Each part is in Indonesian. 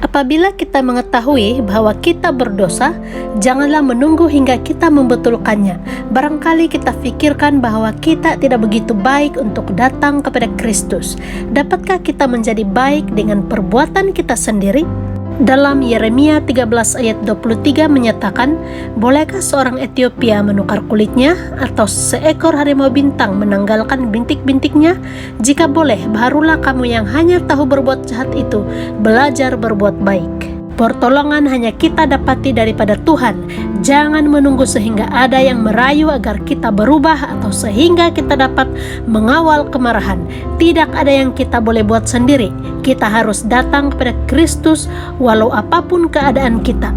Apabila kita mengetahui bahwa kita berdosa, janganlah menunggu hingga kita membetulkannya. Barangkali kita pikirkan bahwa kita tidak begitu baik untuk datang kepada Kristus. Dapatkah kita menjadi baik dengan perbuatan kita sendiri? Dalam Yeremia 13 ayat 23 menyatakan, bolehkah seorang Ethiopia menukar kulitnya atau seekor harimau bintang menanggalkan bintik-bintiknya? Jika boleh, barulah kamu yang hanya tahu berbuat jahat itu belajar berbuat baik. Pertolongan hanya kita dapati daripada Tuhan. Jangan menunggu sehingga ada yang merayu agar kita berubah atau sehingga kita dapat mengawal kemarahan. Tidak ada yang kita boleh buat sendiri. Kita harus datang kepada Kristus walau apapun keadaan kita.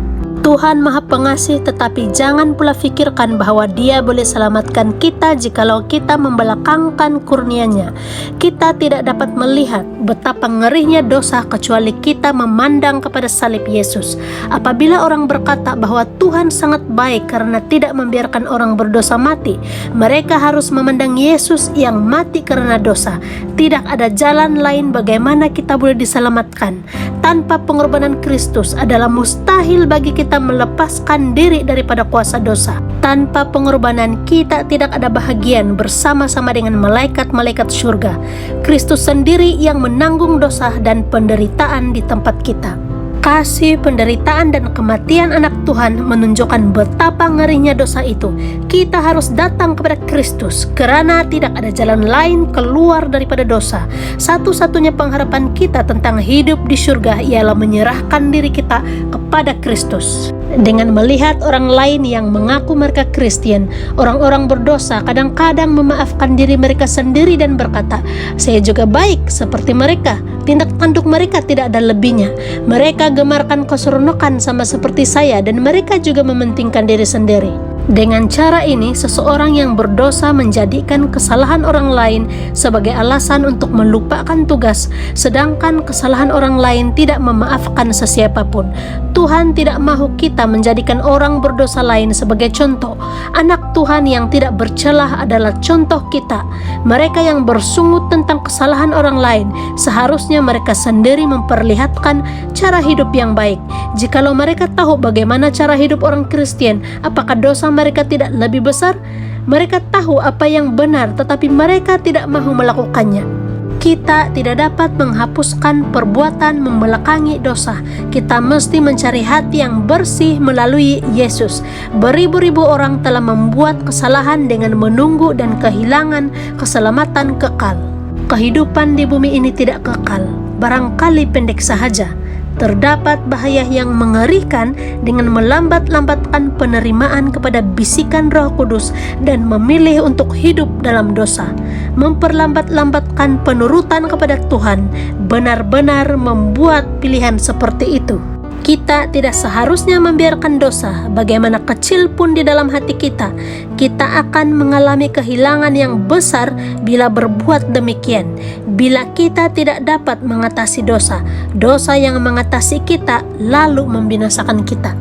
Tuhan Maha Pengasih, tetapi jangan pula fikirkan bahwa Dia boleh selamatkan kita jikalau kita membelakangkan kurnia-Nya. Kita tidak dapat melihat betapa ngerinya dosa kecuali kita memandang kepada salib Yesus. Apabila orang berkata bahwa Tuhan sangat baik karena tidak membiarkan orang berdosa mati, mereka harus memandang Yesus yang mati karena dosa. Tidak ada jalan lain bagaimana kita boleh diselamatkan. Tanpa pengorbanan Kristus adalah mustahil bagi kita melepaskan diri daripada kuasa dosa. Tanpa pengorbanan kita tidak ada bahagian bersama-sama dengan malaikat-malaikat surga. Kristus sendiri yang menanggung dosa dan penderitaan di tempat kita. Kasih, penderitaan, dan kematian anak Tuhan menunjukkan betapa ngerinya dosa itu. Kita harus datang kepada Kristus karena tidak ada jalan lain keluar daripada dosa. Satu-satunya pengharapan kita tentang hidup di surga ialah menyerahkan diri kita kepada Kristus. Dengan melihat orang lain yang mengaku mereka Kristen, orang-orang berdosa kadang-kadang memaafkan diri mereka sendiri dan berkata, "Saya juga baik seperti mereka." Tindak tanduk mereka tidak ada lebihnya. Mereka gemarkan keseronokan sama seperti saya dan mereka juga mementingkan diri sendiri. Dengan cara ini, seseorang yang berdosa menjadikan kesalahan orang lain sebagai alasan untuk melupakan tugas, sedangkan kesalahan orang lain tidak memaafkan sesiapapun. Tuhan tidak mahu kita menjadikan orang berdosa lain sebagai contoh. Anak Tuhan yang tidak bercelah adalah contoh kita. Mereka yang bersungut tentang kesalahan orang lain, seharusnya mereka sendiri memperlihatkan cara hidup yang baik. Jikalau mereka tahu bagaimana cara hidup orang Kristen, apakah dosa mereka tidak lebih besar? Mereka tahu apa yang benar, tetapi mereka tidak mahu melakukannya. Kita tidak dapat menghapuskan perbuatan membelakangi dosa. Kita mesti mencari hati yang bersih melalui Yesus. Beribu-ribu orang telah membuat kesalahan dengan menunggu dan kehilangan keselamatan kekal. Kehidupan di bumi ini tidak kekal, barangkali pendek sahaja. Terdapat bahaya yang mengerikan dengan melambat-lambatkan penerimaan kepada bisikan Roh Kudus dan memilih untuk hidup dalam dosa. Memperlambat-lambatkan penurutan kepada Tuhan benar-benar membuat pilihan seperti itu. Kita tidak seharusnya membiarkan dosa, bagaimana kecil pun di dalam hati kita. Kita akan mengalami kehilangan yang besar bila berbuat demikian. Bila kita tidak dapat mengatasi dosa, dosa yang mengatasi kita lalu membinasakan kita.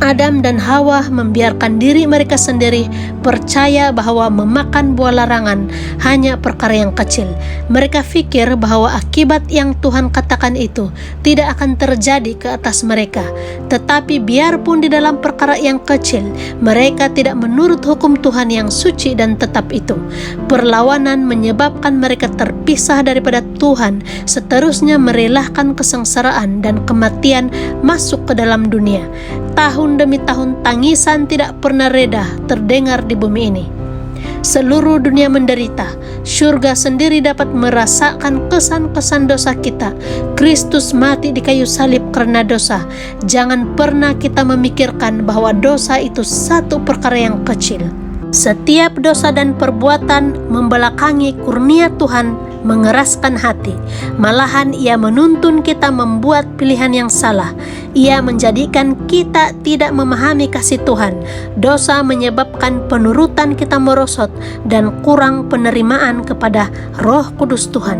Adam dan Hawa membiarkan diri mereka sendiri percaya bahwa memakan buah larangan hanya perkara yang kecil. Mereka pikir bahwa akibat yang Tuhan katakan itu tidak akan terjadi ke atas mereka. Tetapi biarpun di dalam perkara yang kecil, mereka tidak menurut hukum Tuhan yang suci dan tetap itu. Perlawanan menyebabkan mereka terpisah daripada Tuhan, seterusnya merelahkan kesengsaraan dan kematian masuk ke dalam dunia. Tahun demi tahun tangisan tidak pernah reda terdengar di bumi ini. Seluruh dunia menderita. Surga sendiri dapat merasakan kesan-kesan dosa kita. Kristus mati di kayu salib karena dosa. Jangan pernah kita memikirkan bahwa dosa itu satu perkara yang kecil. Setiap dosa dan perbuatan membelakangi kurnia Tuhan mengeraskan hati. Malahan ia menuntun kita membuat pilihan yang salah. Ia menjadikan kita tidak memahami kasih Tuhan. Dosa menyebabkan penurutan kita merosot dan kurang penerimaan kepada Roh Kudus Tuhan.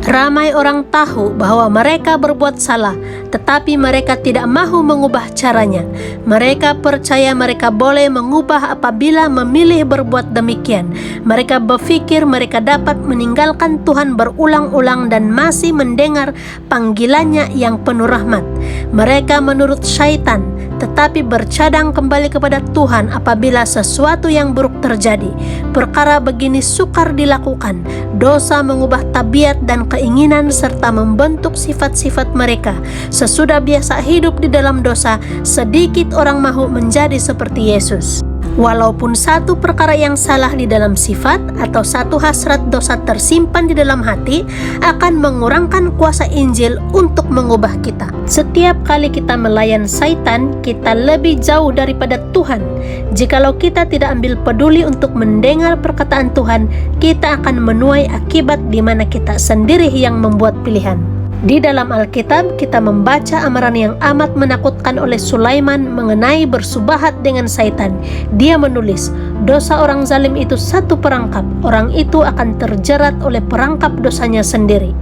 Ramai orang tahu bahwa mereka berbuat salah, tetapi mereka tidak mahu mengubah caranya. Mereka percaya mereka boleh mengubah apabila memilih berbuat demikian. Mereka berpikir mereka dapat meninggalkan Tuhan berulang-ulang dan masih mendengar panggilannya yang penuh rahmat. Mereka menurut syaitan, tetapi bercadang kembali kepada Tuhan apabila sesuatu yang buruk terjadi. Perkara begini sukar dilakukan. Dosa mengubah tabiat dan keinginan serta membentuk sifat-sifat mereka. Sesudah biasa hidup di dalam dosa, sedikit orang mahu menjadi seperti Yesus. Walaupun satu perkara yang salah di dalam sifat atau satu hasrat dosa tersimpan di dalam hati akan mengurangkan kuasa Injil untuk mengubah kita. Setiap kali kita melayan Satan, kita lebih jauh daripada Tuhan. Jikalau kita tidak ambil peduli untuk mendengar perkataan Tuhan, kita akan menuai akibat di mana kita sendiri yang membuat pilihan. Di dalam Alkitab, kita membaca amaran yang amat menakutkan oleh Sulaiman mengenai bersubahat dengan Satan. Dia menulis, dosa orang zalim itu satu perangkap, orang itu akan terjerat oleh perangkap dosanya sendiri.